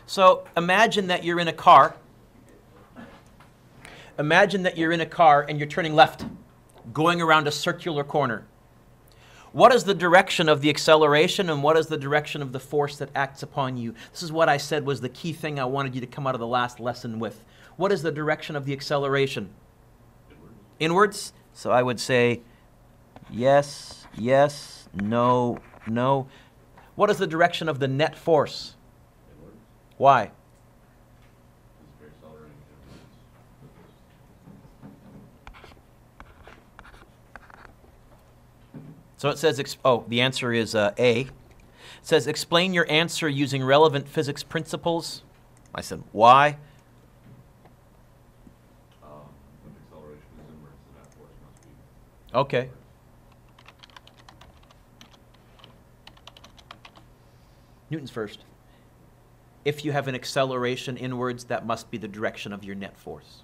So imagine that you're in a car. Imagine that you're in a car and you're turning left, going around a circular corner. What is the direction of the acceleration and what is the direction of the force that acts upon you? This is what I said was the key thing I wanted you to come out of the last lesson with. What is the direction of the acceleration? Inwards. So I would say yes, yes, no, no. What is the direction of the net force? Inwards. Why? Because you're accelerating inwards. So it says, the answer is A. It says, explain your answer using relevant physics principles. I said, why? When acceleration is inwards, the net force must be. Okay. Newton's first. If you have an acceleration inwards, that must be the direction of your net force.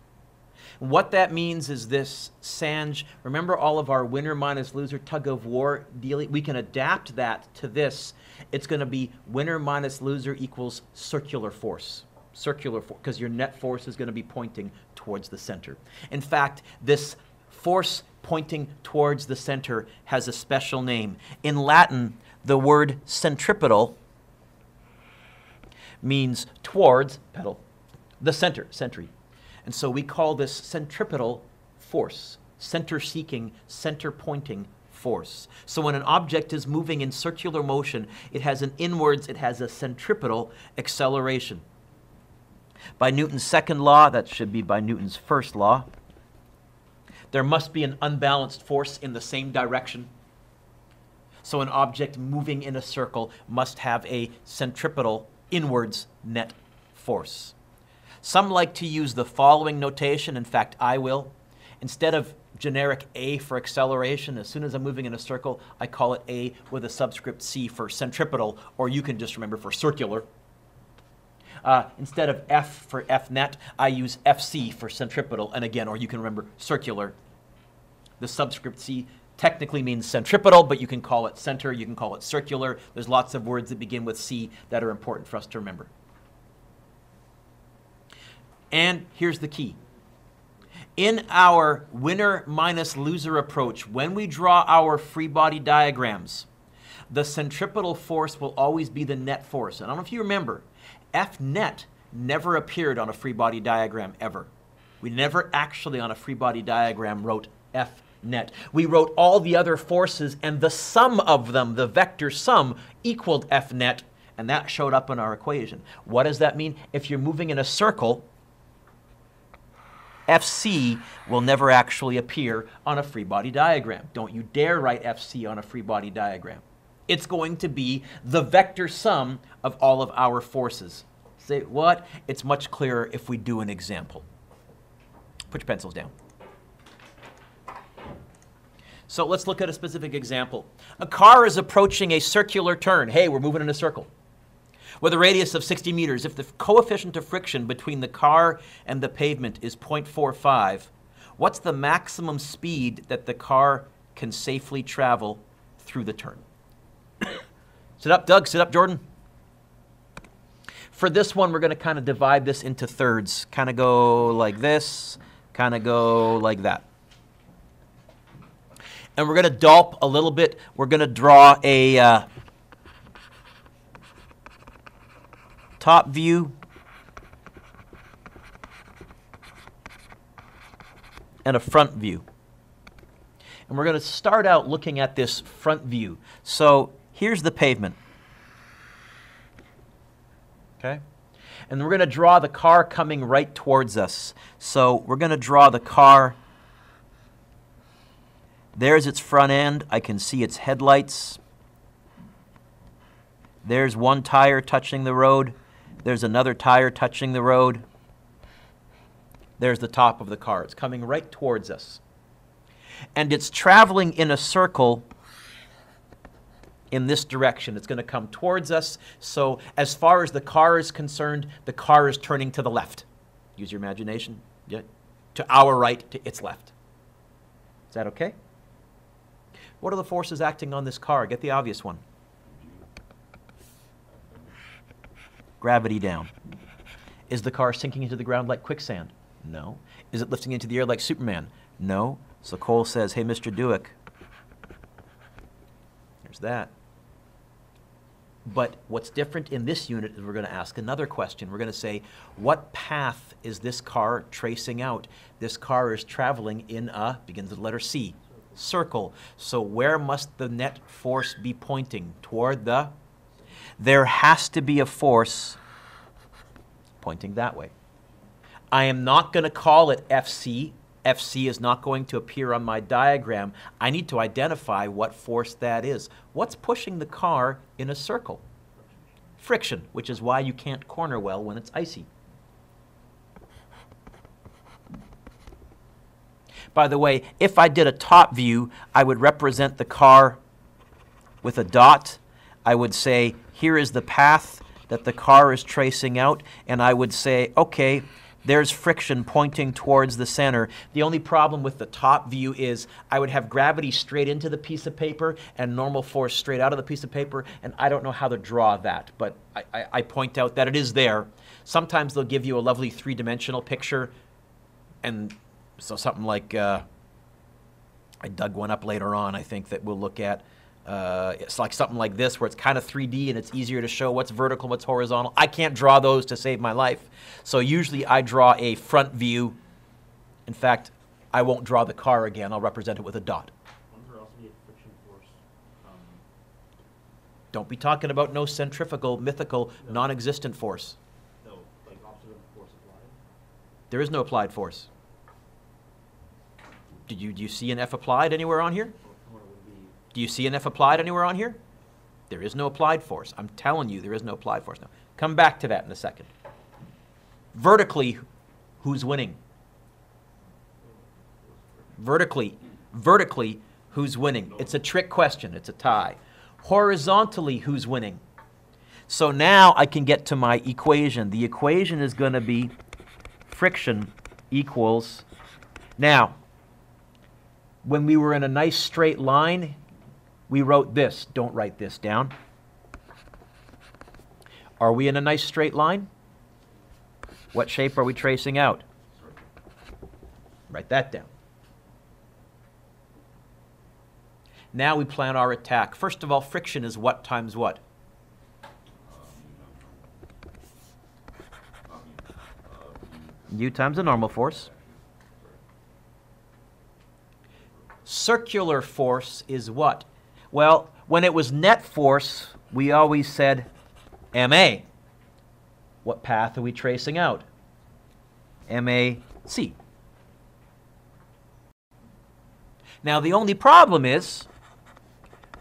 What that means is this, Sanj, remember all of our winner minus loser tug of war dealing? We can adapt that to this. It's going to be winner minus loser equals circular force. Circular force, because your net force is going to be pointing towards the center. In fact, this force pointing towards the center has a special name. In Latin, the word centripetal means towards, pedal, the center, century. And so we call this centripetal force, center-seeking, center-pointing force. So when an object is moving in circular motion, it has an inwards, it has a centripetal acceleration. By Newton's second law, that should be by Newton's first law, there must be an unbalanced force in the same direction. So an object moving in a circle must have a centripetal inwards net force. Some like to use the following notation. In fact, I will. Instead of generic A for acceleration, as soon as I'm moving in a circle, I call it A with a subscript C for centripetal, or you can just remember for circular. Instead of F for F net, I use FC for centripetal, and again, or you can remember circular. The subscript C technically means centripetal, but you can call it center, you can call it circular. There's lots of words that begin with C that are important for us to remember. And here's the key. In our winner minus loser approach, when we draw our free body diagrams, the centripetal force will always be the net force. And I don't know if you remember, F net never appeared on a free body diagram ever. We never actually on a free body diagram wrote F net. We wrote all the other forces and the sum of them, the vector sum, equaled F net, and that showed up in our equation. What does that mean? If you're moving in a circle, FC will never actually appear on a free body diagram. Don't you dare write FC on a free body diagram. It's going to be the vector sum of all of our forces. Say what? It's much clearer if we do an example. Put your pencils down. So let's look at a specific example. A car is approaching a circular turn. Hey, we're moving in a circle. With a radius of 60 meters, if the coefficient of friction between the car and the pavement is 0.45, what's the maximum speed that the car can safely travel through the turn? Sit up, Doug. Sit up, Jordan. For this one, we're going to kind of divide this into thirds. Kind of go like this, kind of go like that. And we're going to dollop a little bit. We're going to draw a top view and a front view. And we're going to start out looking at this front view. So here's the pavement. Okay? And we're going to draw the car coming right towards us. So we're going to draw the car. There's its front end. I can see its headlights. There's one tire touching the road. There's another tire touching the road. There's the top of the car. It's coming right towards us. And it's traveling in a circle in this direction. It's going to come towards us. So as far as the car is concerned, the car is turning to the left. Use your imagination. Yeah. To our right, to its left. Is that okay? What are the forces acting on this car? Get the obvious one. Gravity down. Is the car sinking into the ground like quicksand? No. Is it lifting into the air like Superman? No. So Cole says, hey, Mr. Dueck, there's that. But what's different in this unit is we're going to ask another question. We're going to say, what path is this car tracing out? This car is traveling in a, begins with the letter C, circle. So where must the net force be pointing? Toward the? There has to be a force pointing that way. I am not going to call it FC. FC is not going to appear on my diagram. I need to identify what force that is. What's pushing the car in a circle? Friction, which is why you can't corner well when it's icy. By the way, if I did a top view, I would represent the car with a dot. I would say, here is the path that the car is tracing out, and I would say, okay, there's friction pointing towards the center. The only problem with the top view is I would have gravity straight into the piece of paper and normal force straight out of the piece of paper, and I don't know how to draw that, but I point out that it is there. Sometimes they'll give you a lovely three-dimensional picture, and so something like, I dug one up later on, I think, that we'll look at. It's like something like this where it's kind of 3D and it's easier to show what's vertical, what's horizontal. I can't draw those to save my life. So usually I draw a front view. In fact, I won't draw the car again. I'll represent it with a dot. Wouldn't there also be a friction force? Don't be talking about no centrifugal, mythical, non-existent force. No, like opposite of the force applied? There is no applied force. Do you see an F applied anywhere on here? Do you see an F applied anywhere on here? There is no applied force. I'm telling you, there is no applied force. Now, come back to that in a second. Vertically, who's winning? Vertically, who's winning? It's a trick question. It's a tie. Horizontally, who's winning? So now I can get to my equation. The equation is going to be friction equals. Now, when we were in a nice straight line, we wrote this. Don't write this down. Are we in a nice straight line? What shape are we tracing out? Write that down. Now we plan our attack. First of all, friction is what times what? U times the normal force. Circular force is what? Well, when it was net force, we always said MA. What path are we tracing out? MAC. Now, the only problem is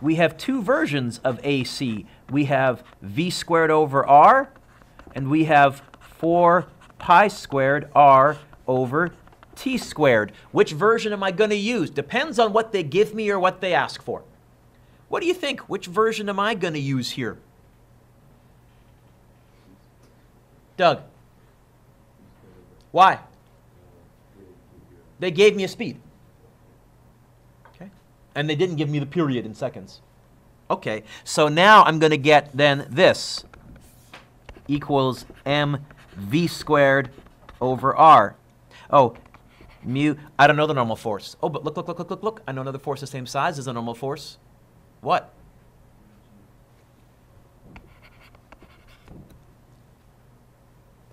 we have two versions of AC. We have V squared over R, and we have 4 pi squared R over T squared. Which version am I going to use? Depends on what they give me or what they ask for. What do you think? Which version am I going to use here? Doug? Why? They gave me a speed. Okay. And they didn't give me the period in seconds. Okay. So now I'm going to get then this equals mv squared over r. Oh, mu, I don't know the normal force. Oh, but look. I know another force the same size as a normal force. What?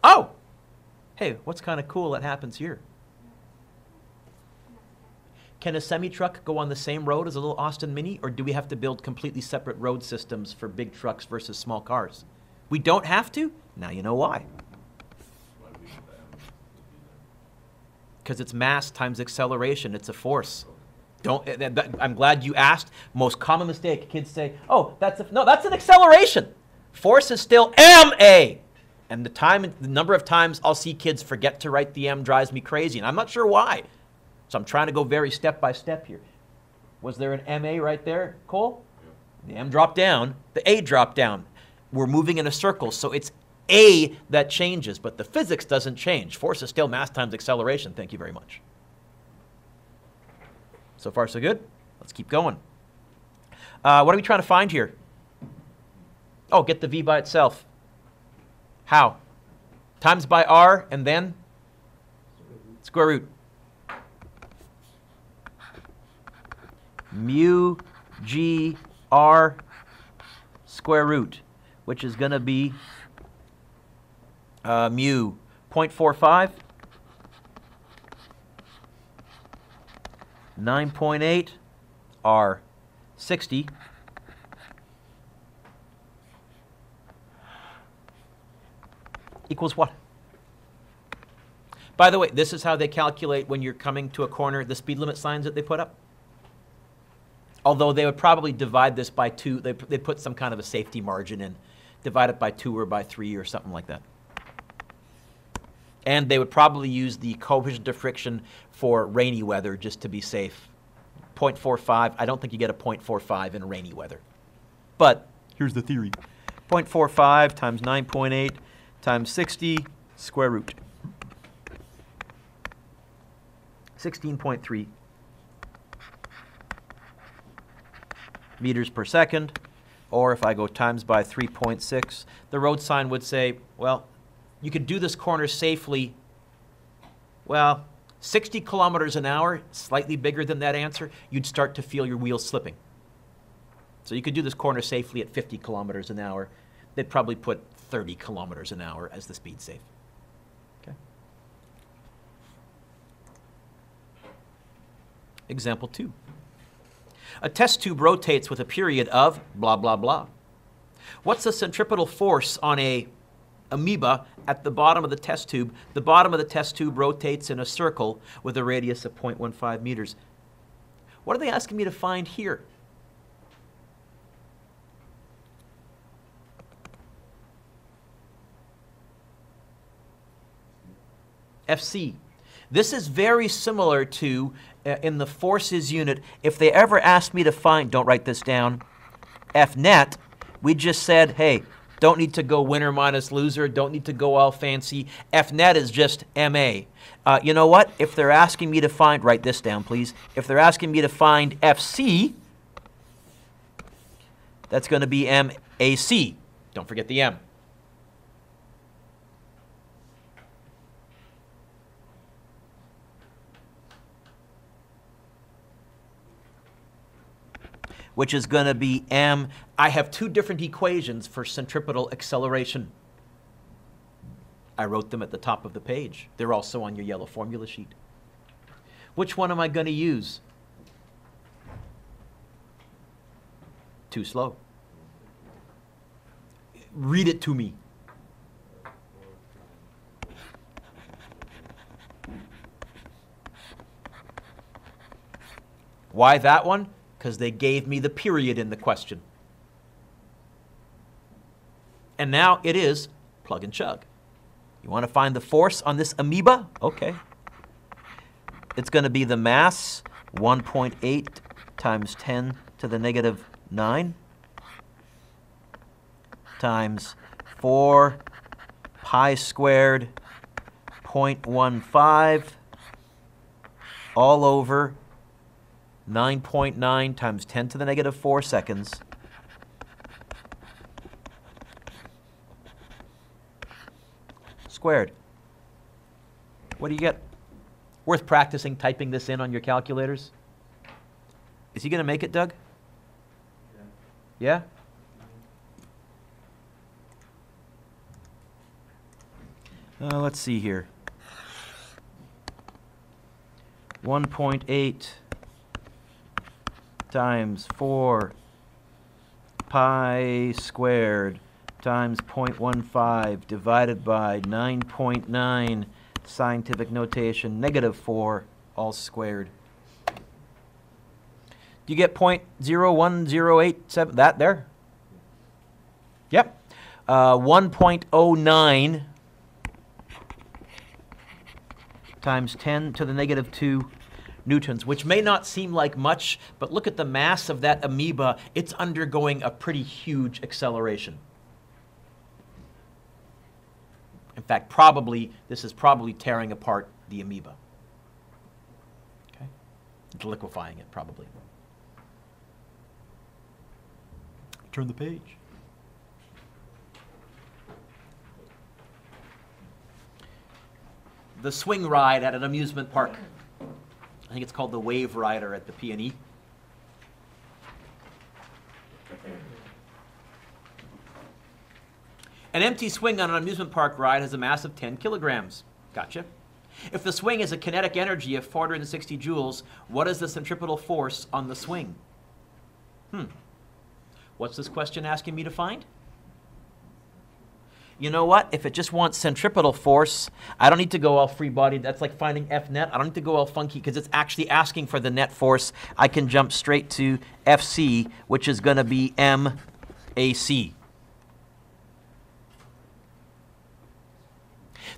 Oh! Hey, what's kind of cool that happens here? Can a semi-truck go on the same road as a little Austin Mini, or do we have to build completely separate road systems for big trucks versus small cars? We don't have to? Now you know why. Because it's mass times acceleration. It's a force. I'm glad you asked. Most common mistake, kids say, oh, that's an acceleration. Force is still ma. And the number of times I'll see kids forget to write the m drives me crazy, and I'm not sure why. So I'm trying to go very step by step here. Was there an ma right there, Cole? Yeah. The m dropped down, the a dropped down. We're moving in a circle, so it's a that changes, but the physics doesn't change. Force is still mass times acceleration. Thank you very much. So far, so good. Let's keep going. What are we trying to find here? Oh, get the v by itself. How? Times by r and then square root. Mu g r square root, which is going to be mu 0.45, 9.8, r 60, equals what? By the way, this is how they calculate when you're coming to a corner, the speed limit signs that they put up. Although they would probably divide this by 2. They put some kind of a safety margin in. Divide it by 2 or by 3 or something like that. And they would probably use the coefficient of friction for rainy weather just to be safe. 0.45. I don't think you get a 0.45 in rainy weather. But here's the theory. 0.45 times 9.8 times 60 square root. 16.3 meters per second. Or if I go times by 3.6, the road sign would say, well, you could do this corner safely, well, 60 kilometers an hour, slightly bigger than that answer, you'd start to feel your wheels slipping. So you could do this corner safely at 50 kilometers an hour. They'd probably put 30 kilometers an hour as the speed safe. Okay. Example 2. A test tube rotates with a period of blah, blah, blah. What's the centripetal force on a amoeba at the bottom of the test tube? The bottom of the test tube rotates in a circle with a radius of 0.15 meters. What are they asking me to find here? FC. This is very similar to, in the forces unit, if they ever asked me to find, don't write this down, F net, we just said, hey, don't need to go winner minus loser, don't need to go all fancy. F net is just MA. You know what? If they're asking me to find, write this down, please. If they're asking me to find FC, that's going to be MAC. Don't forget the M. Which is going to be m. I have 2 different equations for centripetal acceleration. I wrote them at the top of the page. They're also on your yellow formula sheet. Which one am I going to use? Too slow. Read it to me. Why that one? Because they gave me the period in the question. And now it is plug and chug. You want to find the force on this amoeba? Okay. It's going to be the mass, 1.8 times 10 to the negative 9 times 4 pi squared 0.15 all over 9.9 times 10 to the negative 4 seconds squared. What do you get? Worth practicing typing this in on your calculators? Is he going to make it, Doug? Yeah? Let's see here. 1.8 times 4 pi squared times 0.15 divided by 9.9 scientific notation, negative 4 all squared. Do you get 0.01087, that there? Yep. 1.09 times 10 to the negative 2 newtons, which may not seem like much, but look at the mass of that amoeba. It's undergoing a pretty huge acceleration. In fact, this is probably tearing apart the amoeba. Okay? It's liquefying it, probably. Turn the page. the swing ride at an amusement park. I think it's called the Wave Rider at the P&E. An empty swing on an amusement park ride has a mass of 10 kilograms. Gotcha. If the swing has a kinetic energy of 460 joules, what is the centripetal force on the swing? What's this question asking me to find? You know what? If it just wants centripetal force, I don't need to go all free-bodied. That's like finding F net. I don't need to go all funky because it's actually asking for the net force. I can jump straight to FC, which is going to be MAC.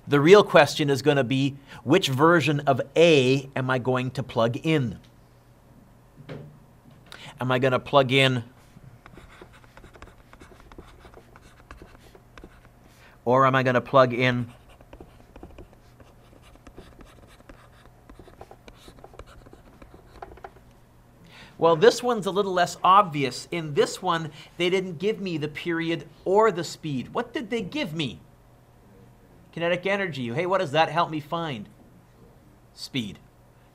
The real question is going to be, which version of A am I going to plug in? Am I going to plug in, or am I going to plug in well, this one's a little less obvious. In this one, they didn't give me the period or the speed. What did they give me? Kinetic energy. Hey, what does that help me find? Speed.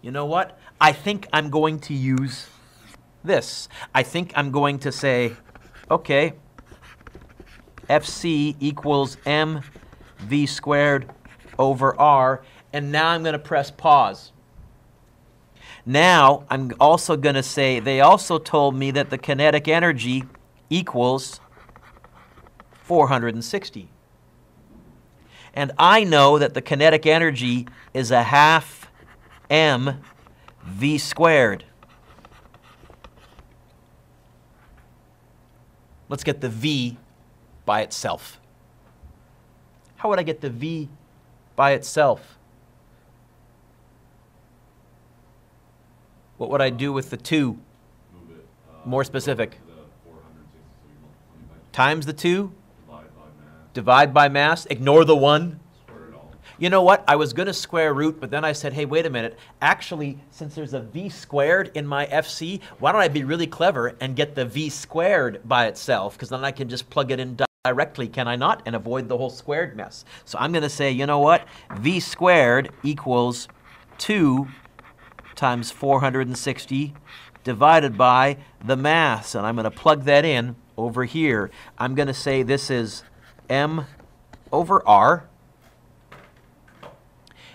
You know what? I think I'm going to use this. I think I'm going to say, okay, FC equals mv squared over r, and now I'm going to press pause. Now I'm also going to say, they also told me that the kinetic energy equals 460. And I know that the kinetic energy is a half mv squared. Let's get the v by itself. How would I get the v by itself? What would I do with the 2? Move it. More specific. To the 460, so you multiply by Times the 2, divide by mass, divide by mass, ignore the 1. square it all. You know what? I was going to square root, but then I said, hey, wait a minute. Actually, since there's a v squared in my FC, why don't I be really clever and get the v squared by itself? Because then I can just plug it in directly, can I not? And avoid the whole squared mess. So I'm going to say, you know what? V squared equals 2 times 460 divided by the mass. And I'm going to plug that in over here. I'm going to say this is m over r.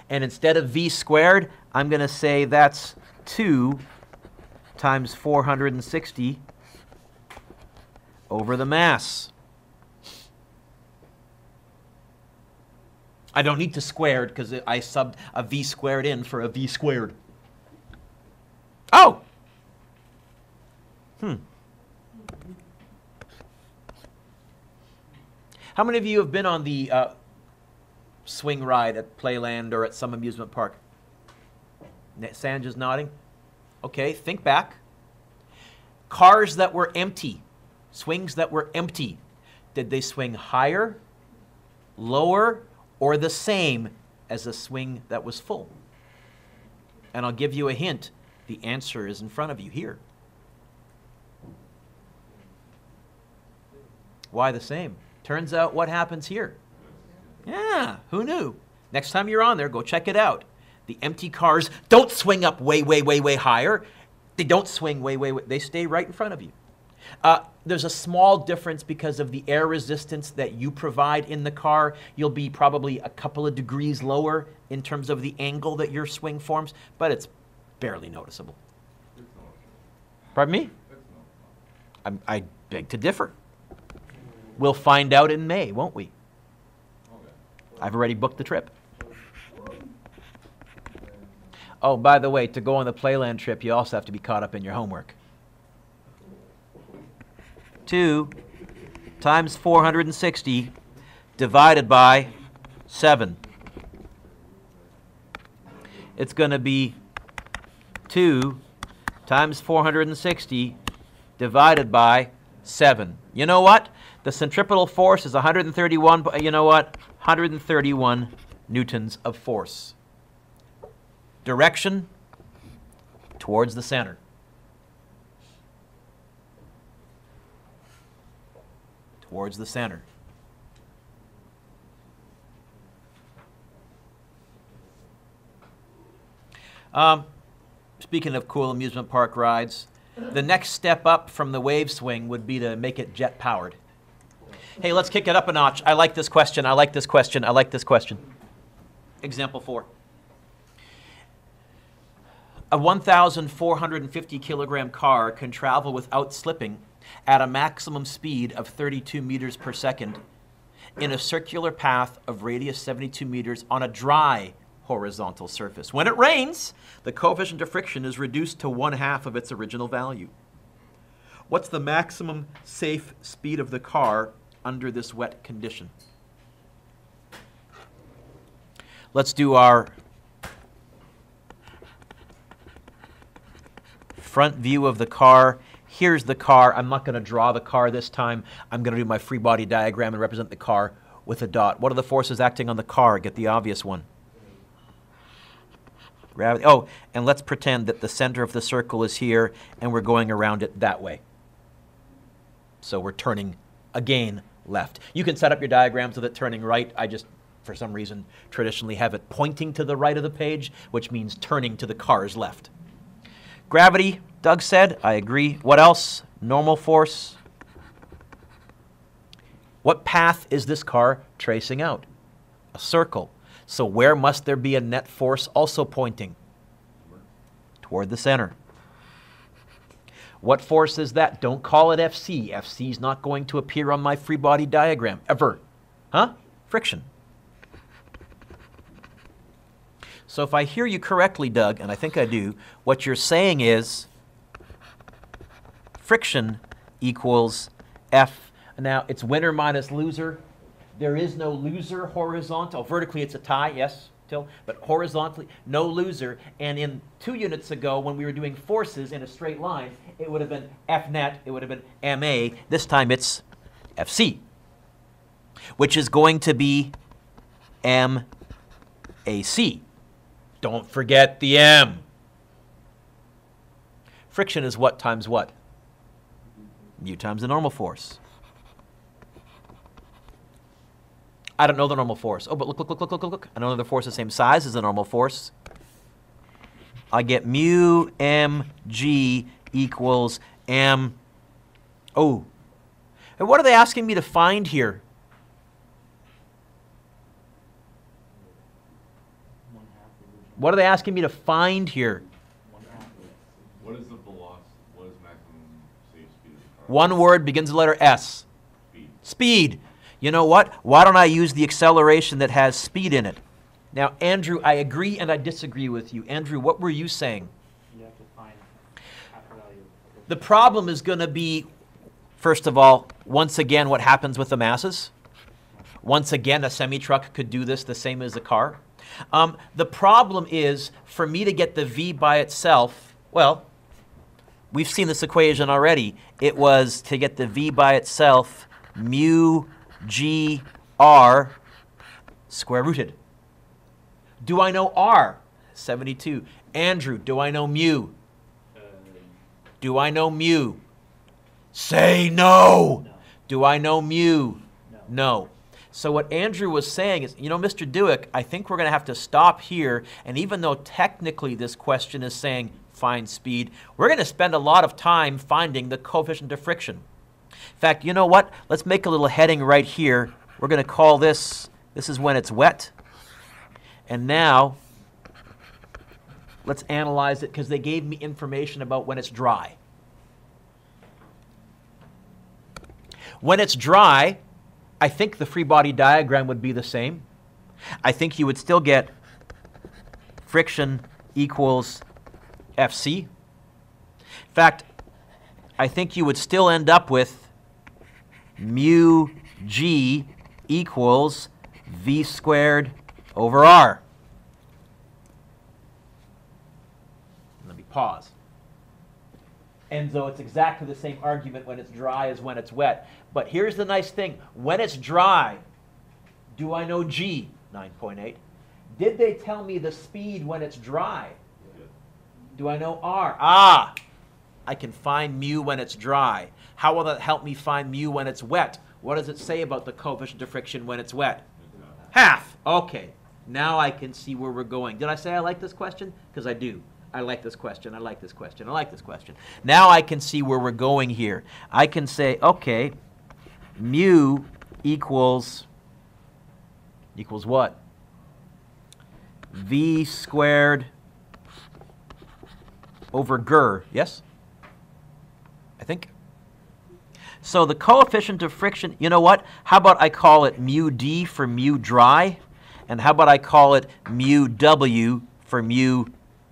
And instead of v squared, I'm going to say that's 2 times 460 over the mass. I don't need to square it because I subbed a v squared in for a v squared. Oh! How many of you have been on the swing ride at Playland or at some amusement park? Sanja's nodding. Okay, think back. Cars that were empty, swings that were empty, did they swing higher, lower, or the same as a swing that was full? And I'll give you a hint. The answer is in front of you here. Why the same? Turns out what happens here. Yeah, who knew? Next time you're on there, go check it out. The empty cars don't swing up way, way, way, way higher. They don't swing way, way, way. They stay right in front of you. There's a small difference because of the air resistance that you provide in the car. You'll be probably a couple of degrees lower in terms of the angle that your swing forms, but it's barely noticeable. It's noticeable. Pardon me? It's noticeable. I beg to differ. We'll find out in May, won't we? Okay. I've already booked the trip. Oh, by the way, to go on the Playland trip, you also have to be caught up in your homework. 2 times 460 divided by 7. It's going to be 2 times 460 divided by 7. You know what? The centripetal force is 131, you know what? 131 newtons of force. Direction towards the center. Towards the center. Speaking of cool amusement park rides, the next step up from the wave swing would be to make it jet powered. Hey, let's kick it up a notch. I like this question. I like this question. I like this question. Example 4. A 1,450 kilogram car can travel without slipping at a maximum speed of 32 meters per second in a circular path of radius 72 meters on a dry horizontal surface. When it rains, the coefficient of friction is reduced to 1/2 of its original value. What's the maximum safe speed of the car under this wet condition? Let's do our front view of the car. Here's the car. I'm not going to draw the car this time. I'm going to do my free body diagram and represent the car with a dot. What are the forces acting on the car? Get the obvious one. Gravity. Oh, and let's pretend that the center of the circle is here and we're going around it that way. So we're turning, again, left. You can set up your diagrams with it turning right. I just, for some reason, traditionally have it pointing to the right of the page, which means turning to the car's left. Gravity, Doug said. I agree. What else? Normal force. What path is this car tracing out? A circle. So where must there be a net force also pointing? Toward the center. What force is that? Don't call it FC. FC is not going to appear on my free body diagram, ever. Huh? Friction. So if I hear you correctly, Doug, and I think I do, what you're saying is friction equals F. Now, it's winner minus loser. There is no loser horizontal. Vertically, it's a tie, yes, Till, but horizontally, no loser. And in 2 units ago, when we were doing forces in a straight line, it would have been F net, it would have been MA. This time it's FC, which is going to be MAC. Don't forget the M. Friction is what times what? U times the normal force. I don't know the normal force. Oh, but look. I know the force is the same size as the normal force. I get mu mg equals m. Oh. And what are they asking me to find here? What are they asking me to find here? What is the velocity? What is maximum safe speed of the car? One word begins with the letter S. Speed. Speed. You know what? Why don't I use the acceleration that has speed in it? Now, Andrew, I agree and I disagree with you. Andrew, what were you saying? You have to find half value. The problem is going to be, first of all, once again, what happens with the masses? Once again, a semi-truck could do this the same as a car. The problem is, for me to get the V by itself, well, we've seen this equation already. It was to get the V by itself, mu G R square rooted. Do I know R? 72. Andrew, do I know mu? Do I know mu? Say no. No. Do I know mu? No. No. So what Andrew was saying is, you know, Mr. Dueck, I think we're going to have to stop here. And even though technically this question is saying find speed, we're going to spend a lot of time finding the coefficient of friction. In fact, you know what? Let's make a little heading right here. We're going to call this is when it's wet. And now, let's analyze it because they gave me information about when it's dry. When it's dry, I think the free body diagram would be the same. I think you would still get friction equals FC. In fact, I think you would still end up with mu G equals V squared over R. Let me pause. And so it's exactly the same argument when it's dry as when it's wet. But here's the nice thing. When it's dry, do I know G? 9.8. Did they tell me the speed when it's dry? Yeah. Do I know R? Ah! I can find mu when it's dry. How will that help me find mu when it's wet? What does it say about the coefficient of friction when it's wet? Half. Okay. Now I can see where we're going. Did I say I like this question? Because I do. I like this question. I like this question. I like this question. Now I can see where we're going here. I can say, okay, mu equals what? V squared over Gur, yes? I think. So the coefficient of friction, you know what? How about I call it mu D for mu dry? And how about I call it mu W for mu,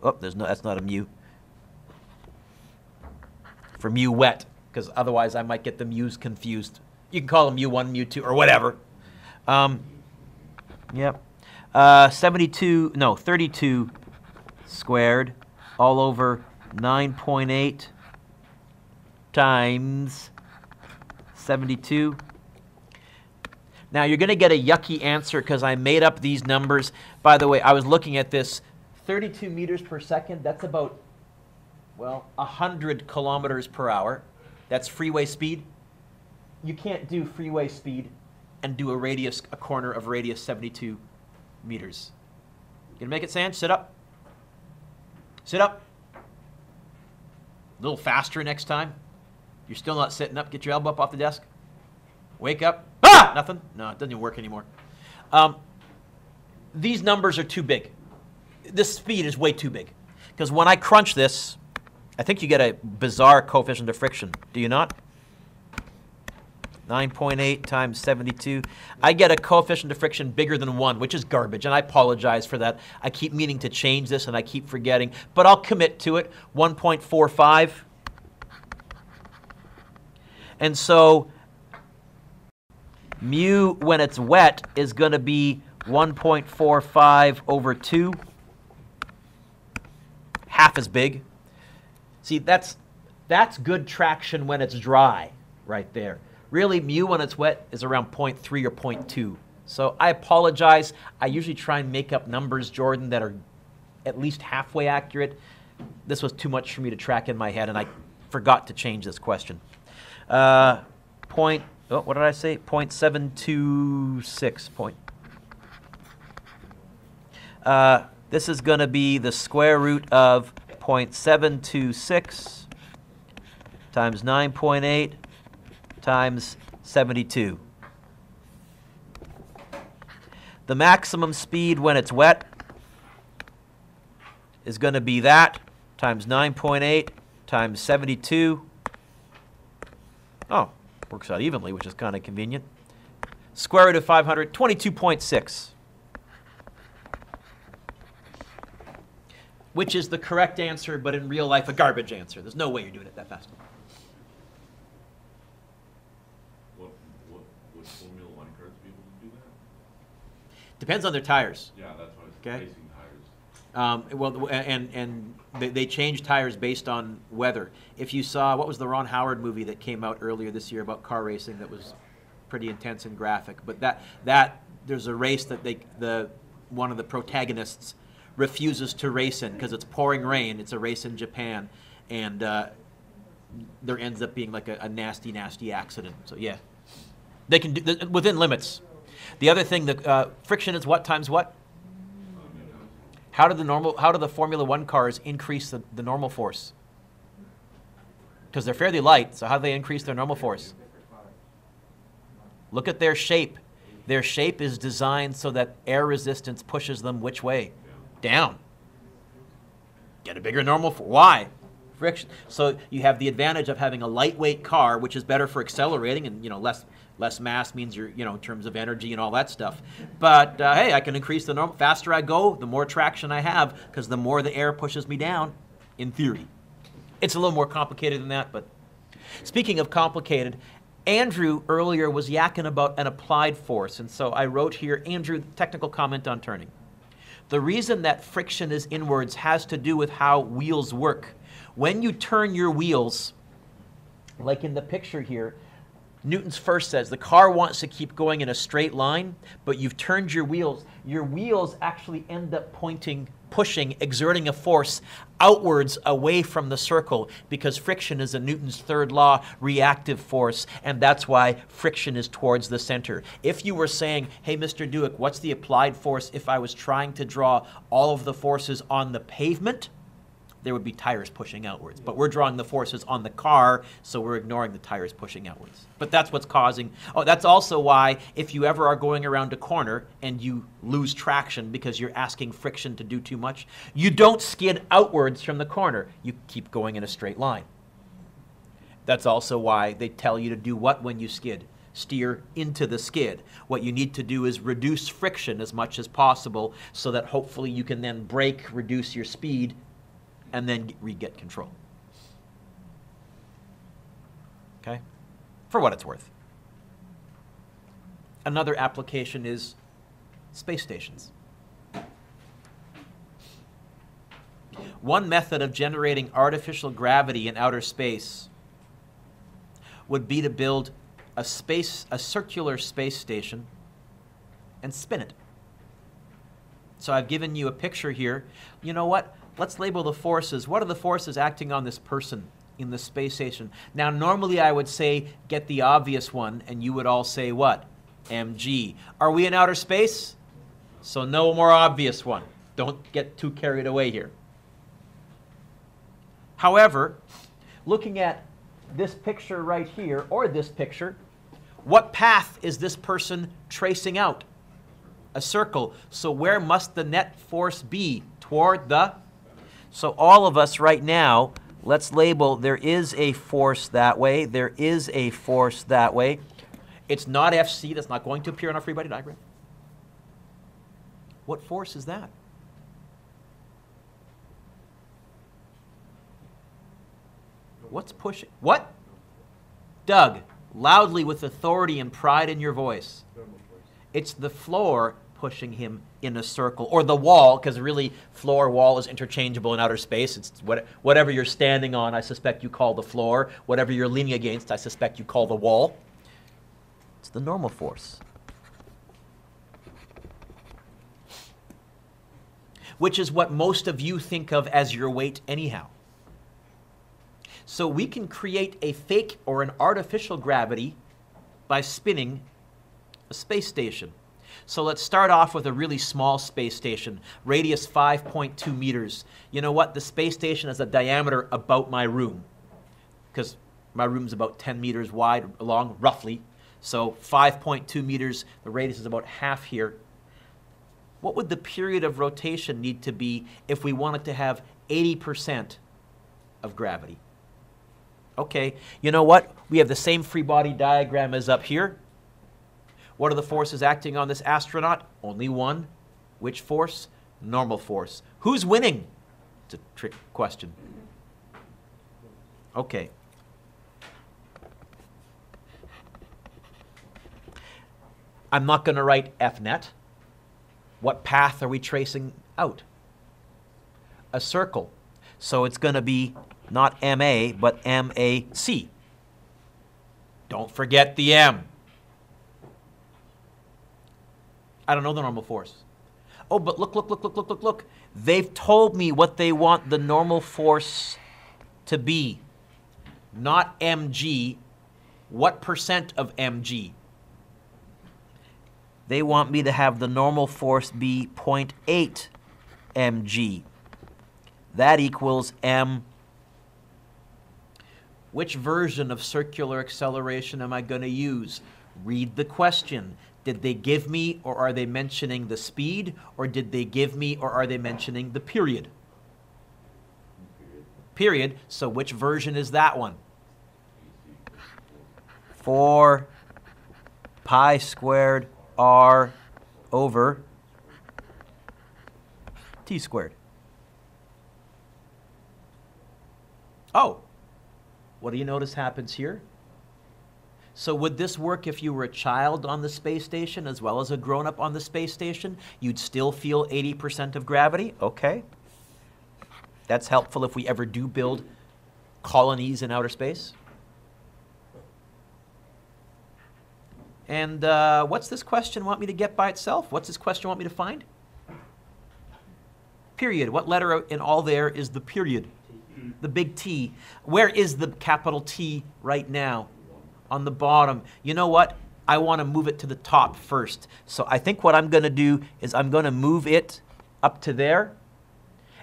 oh, that's not a mu, for mu wet, because otherwise I might get the mu's confused. You can call them mu1, mu2, or whatever. Yep. 32 squared all over 9.8 times 72. Now you're going to get a yucky answer because I made up these numbers. By the way, I was looking at this. 32 meters per second, that's about, well, 100 kilometers per hour. That's freeway speed. You can't do freeway speed and do a corner of radius 72 meters. You gonna make it, Sanj? Sit up. Sit up. A little faster next time. You're still not sitting up. Get your elbow up off the desk. Wake up. Ah! Nothing? No, it doesn't even work anymore. These numbers are too big. This speed is way too big. Because when I crunch this, I think you get a bizarre coefficient of friction. Do you not? 9.8 times 72. I get a coefficient of friction bigger than 1, which is garbage, and I apologize for that. I keep meaning to change this, and I keep forgetting. But I'll commit to it. 1.45. And so mu, when it's wet, is going to be 1.45 over 2. Half as big. See, that's good traction when it's dry right there. Really, mu when it's wet is around 0.3 or 0.2. So I apologize. I usually try and make up numbers, Jordan, that are at least halfway accurate. This was too much for me to track in my head, and I forgot to change this question. What did I say? 0.726. This is going to be the square root of 0.726 times 9.8 times 72. The maximum speed when it's wet is going to be that times 9.8 times 72. Oh, works out evenly, which is kind of convenient. Square root of 500, 22.6. Which is the correct answer, but in real life, a garbage answer. There's no way you're doing it that fast. Would Formula One cars be able to do that? Depends on their tires. Yeah, that's why it's Okay. racing tires. And they change tires based on weather. If you saw, what was the Ron Howard movie that came out earlier this year about car racing that was pretty intense and graphic? But that there's a race that one of the protagonists refuses to race in because it's pouring rain. It's a race in Japan, and there ends up being like a nasty, nasty accident. So yeah, they can do within limits. The other thing, the friction is what times what? How do the Formula One cars increase the normal force? Because they're fairly light, so how do they increase their normal force? Look at their shape. Their shape is designed so that air resistance pushes them which way? Down. Get a bigger normal force. Why? Friction. So you have the advantage of having a lightweight car, which is better for accelerating, and less mass means you're, in terms of energy and all that stuff. But hey, I can increase the normal. Faster I go, the more traction I have, because the more the air pushes me down, in theory. It's a little more complicated than that, but speaking of complicated, Andrew earlier was yakking about an applied force, and so I wrote here, Andrew, technical comment on turning. The reason that friction is inwards has to do with how wheels work. When you turn your wheels, like in the picture here, Newton's first says the car wants to keep going in a straight line, but you've turned your wheels. Your wheels actually end up pointing, pushing, exerting a force outwards away from the circle because friction is a Newton's third law reactive force, and that's why friction is towards the center. If you were saying, hey, Mr. Dueck, what's the applied force if I was trying to draw all of the forces on the pavement? There would be tires pushing outwards. But we're drawing the forces on the car, so we're ignoring the tires pushing outwards. But that's what's causing... Oh, that's also why if you ever are going around a corner and you lose traction because you're asking friction to do too much, you don't skid outwards from the corner. You keep going in a straight line. That's also why they tell you to do what when you skid? Steer into the skid. What you need to do is reduce friction as much as possible so that hopefully you can then brake, reduce your speed, and then re-get control. Okay? For what it's worth. Another application is space stations. One method of generating artificial gravity in outer space would be to build a circular space station and spin it. So I've given you a picture here. You know what? Let's label the forces. What are the forces acting on this person in the space station? Now, normally I would say, get the obvious one, and you would all say what? mg. Are we in outer space? So no more obvious one. Don't get too carried away here. However, looking at this picture right here, or this picture, what path is this person tracing out? A circle. So where must the net force be? Toward the... So all of us right now, let's label there is a force that way, there is a force that way. It's not Fc, that's not going to appear on our free body diagram. What force is that? What's pushing? What? Doug, loudly with authority and pride in your voice. It's the floor pushing him in a circle, or the wall, because really floor, wall is interchangeable in outer space. It's whatever you're standing on, I suspect you call the floor. Whatever you're leaning against, I suspect you call the wall. It's the normal force. Which is what most of you think of as your weight anyhow. So we can create a fake or an artificial gravity by spinning a space station. So let's start off with a really small space station, radius 5.2 meters. You know what? The space station has a diameter about my room, because my room's about 10 meters wide, long, roughly. So 5.2 meters, the radius is about half here. What would the period of rotation need to be if we wanted to have 80% of gravity? Okay, you know what? We have the same free body diagram as up here. What are the forces acting on this astronaut? Only one. Which force? Normal force. Who's winning? It's a trick question. Okay. I'm not going to write Fnet. What path are we tracing out? A circle. So it's going to be not MA, but MAC. Don't forget the M. I don't know the normal force. Oh, but look. They've told me what they want the normal force to be. Not mg. What percent of mg? They want me to have the normal force be 0.8 mg. That equals m. Which version of circular acceleration am I going to use? Read the question. Did they give me, or are they mentioning the speed, or did they give me, or are they mentioning the period? Period. So which version is that one? 4 pi squared r over t squared. Oh, what do you notice happens here? So would this work if you were a child on the space station as well as a grown-up on the space station? You'd still feel 80% of gravity? Okay. That's helpful if we ever do build colonies in outer space. And what's this question want me to get by itself? What's this question want me to find? Period. What letter in all there is the period? The big T. Where is the capital T right now? On the bottom. You know what? I want to move it to the top first. So I think what I'm going to do is I'm going to move it up to there.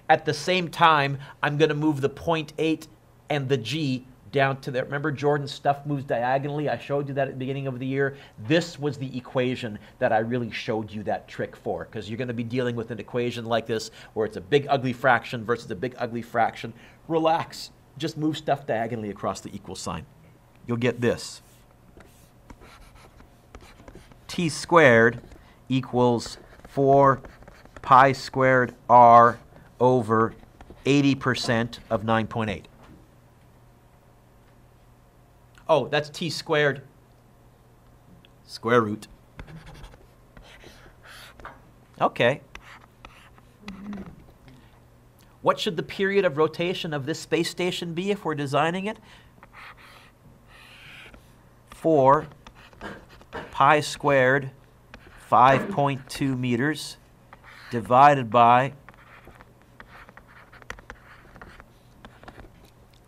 At the same time, I'm going to move the 0.8 and the G down to there. Remember, Jordan's stuff moves diagonally? I showed you that at the beginning of the year. This was the equation that I really showed you that trick for, because you're going to be dealing with an equation like this where it's a big ugly fraction versus a big ugly fraction. Relax. Just move stuff diagonally across the equal sign. You'll get this. T squared equals 4 pi squared r over 80% of 9.8. Oh, that's T squared square root. Okay. What should the period of rotation of this space station be if we're designing it? 4 pi squared 5.2 meters divided by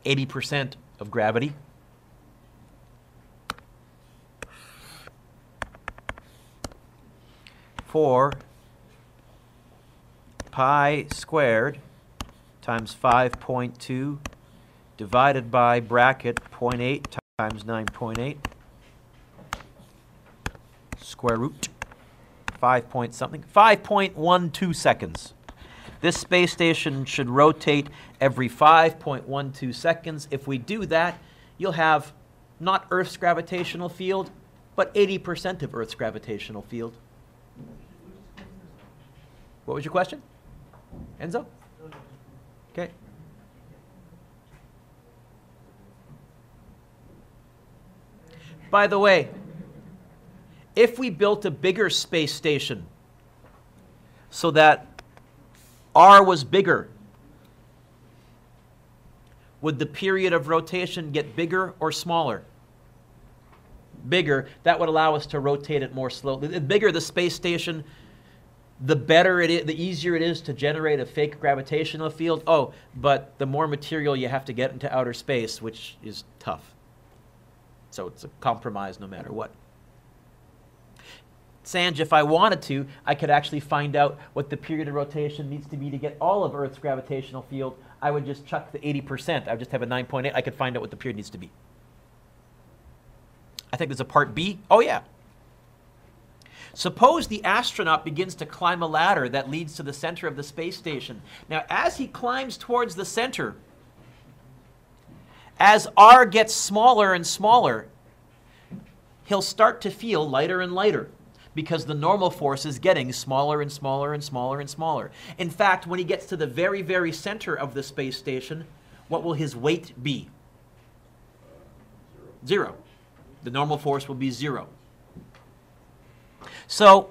80% of gravity. For pi squared times 5.2 divided by bracket 0.8 times 9.8 square root 5 point something, 5.12 seconds. This space station should rotate every 5.12 seconds. If we do that, you'll have not Earth's gravitational field, but 80% of Earth's gravitational field. What was your question, Enzo? Okay. By the way, if we built a bigger space station so that R was bigger, would the period of rotation get bigger or smaller? Bigger. That would allow us to rotate it more slowly. The bigger the space station, the better it is, the easier it is to generate a fake gravitational field. Oh, but the more material you have to get into outer space, which is tough. So it's a compromise no matter what. Sanj, if I wanted to, I could actually find out what the period of rotation needs to be to get all of Earth's gravitational field. I would just chuck the 80%. I would just have a 9.8. I could find out what the period needs to be. I think there's a part B. Oh, yeah. Suppose the astronaut begins to climb a ladder that leads to the center of the space station. Now, as he climbs towards the center, as R gets smaller and smaller, he'll start to feel lighter and lighter, because the normal force is getting smaller and smaller and smaller and smaller. In fact, when he gets to the very, very center of the space station, what will his weight be? 0. The normal force will be 0. So,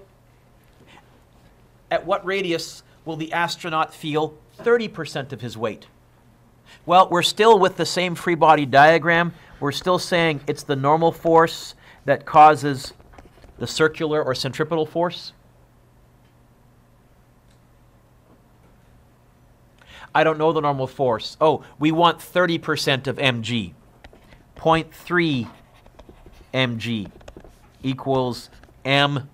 at what radius will the astronaut feel 30% of his weight? Well, we're still with the same free body diagram. We're still saying it's the normal force that causes the circular or centripetal force. I don't know the normal force. Oh, we want 30% of mg. 0.3 mg equals m.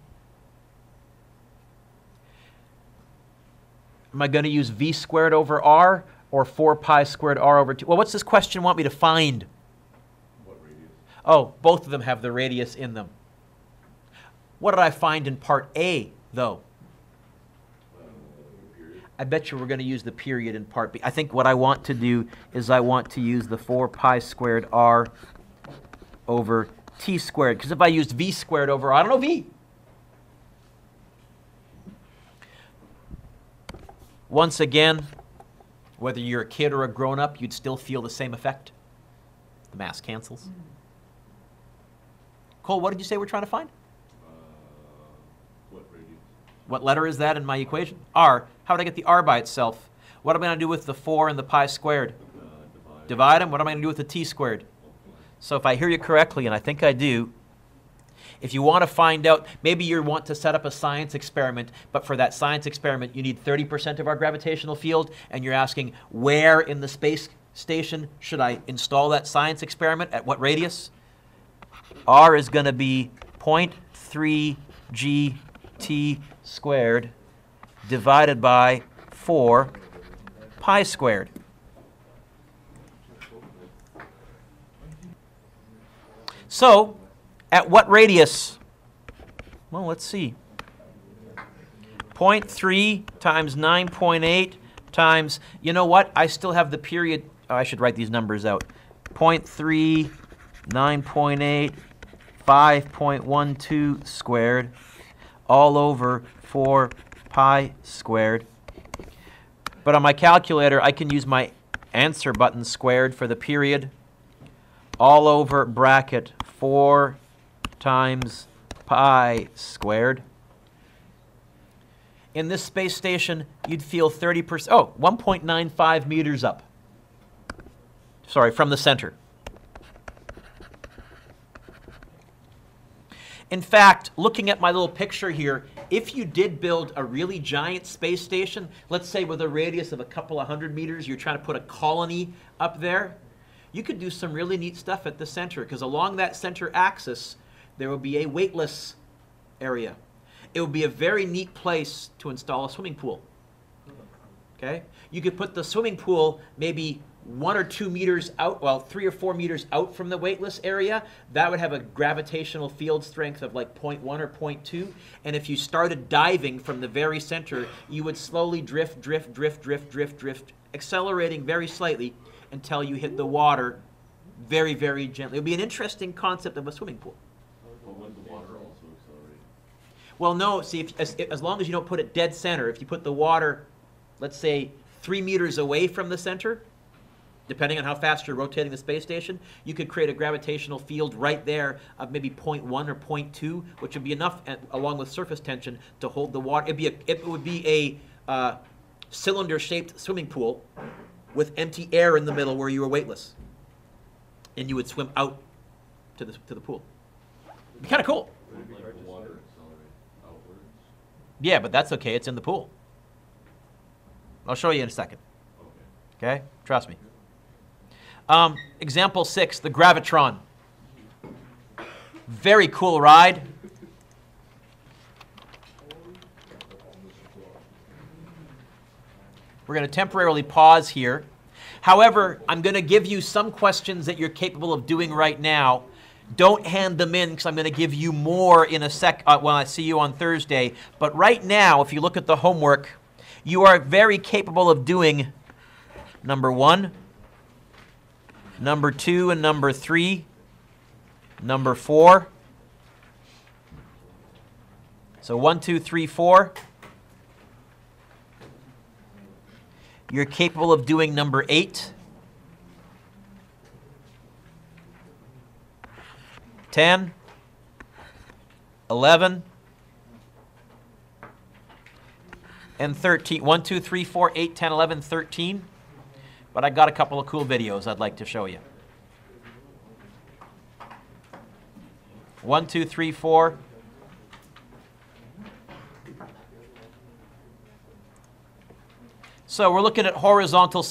Am I going to use v squared over r or 4 pi squared r over 2? Well, what's this question want me to find? What radius? Oh, both of them have the radius in them. What did I find in part A, though? I bet you we're going to use the period in part B. I think what I want to do is I want to use the 4 pi squared r over t squared. Because if I used v squared over, I don't know v. Once again, whether you're a kid or a grown-up, you'd still feel the same effect. The mass cancels. Cole, what did you say we're trying to find? What radius? What letter is that in my equation? R. How would I get the r by itself? What am I going to do with the 4 and the pi squared? Divide them. What am I going to do with the t squared? So if I hear you correctly, and I think I do, If you want to find out, maybe you want to set up a science experiment, but for that science experiment, you need 30% of our gravitational field, and you're asking, where in the space station should I install that science experiment? At what radius? R is going to be 0.3 gt squared divided by 4 pi squared. So, at what radius? Well, let's see. 0.3 times 9.8 times, you know what? I still have the period. Oh, I should write these numbers out. 0.3, 9.8, 5.12 squared, all over 4 pi squared. But on my calculator, I can use my answer button squared for the period, all over bracket 4 times pi squared. In this space station, you'd feel 30%, 1.95 meters up. Sorry, from the center. In fact, looking at my little picture here, if you did build a really giant space station, let's say with a radius of a couple of 100 meters, you're trying to put a colony up there, you could do some really neat stuff at the center, because along that center axis, there will be a weightless area. It would be a very neat place to install a swimming pool. Okay? You could put the swimming pool maybe 1 or 2 meters out, well, 3 or 4 meters out from the weightless area. That would have a gravitational field strength of like 0.1 or 0.2. And if you started diving from the very center, you would slowly drift, accelerating very slightly until you hit the water very, very gently. It would be an interesting concept of a swimming pool. But would the water also accelerate? Well, no. See, as long as you don't put it dead center, if you put the water, let's say, 3 meters away from the center, depending on how fast you're rotating the space station, you could create a gravitational field right there of maybe 0.1 or 0.2, which would be enough, along with surface tension, to hold the water. It would be a cylinder-shaped swimming pool with empty air in the middle where you were weightless, and you would swim out to the pool. It'd be kind of cool. Would it like the water accelerate outwards? Yeah, but that's okay. It's in the pool. I'll show you in a second. Okay. Okay? Trust me. Example 6, the Gravitron. Very cool ride. We're going to temporarily pause here. However, I'm going to give you some questions that you're capable of doing right now. Don't hand them in, because I'm going to give you more in a sec when I see you on Thursday. But right now, if you look at the homework, you are very capable of doing number 1, number 2, and number 3, number 4. So 1, 2, 3, 4. You're capable of doing number 8, 10, 11, and 13. 1, 2, 3, 4, 8, 10, 11, 13. But I got a couple of cool videos I'd like to show you. 1, 2, 3, 4. So we're looking at horizontal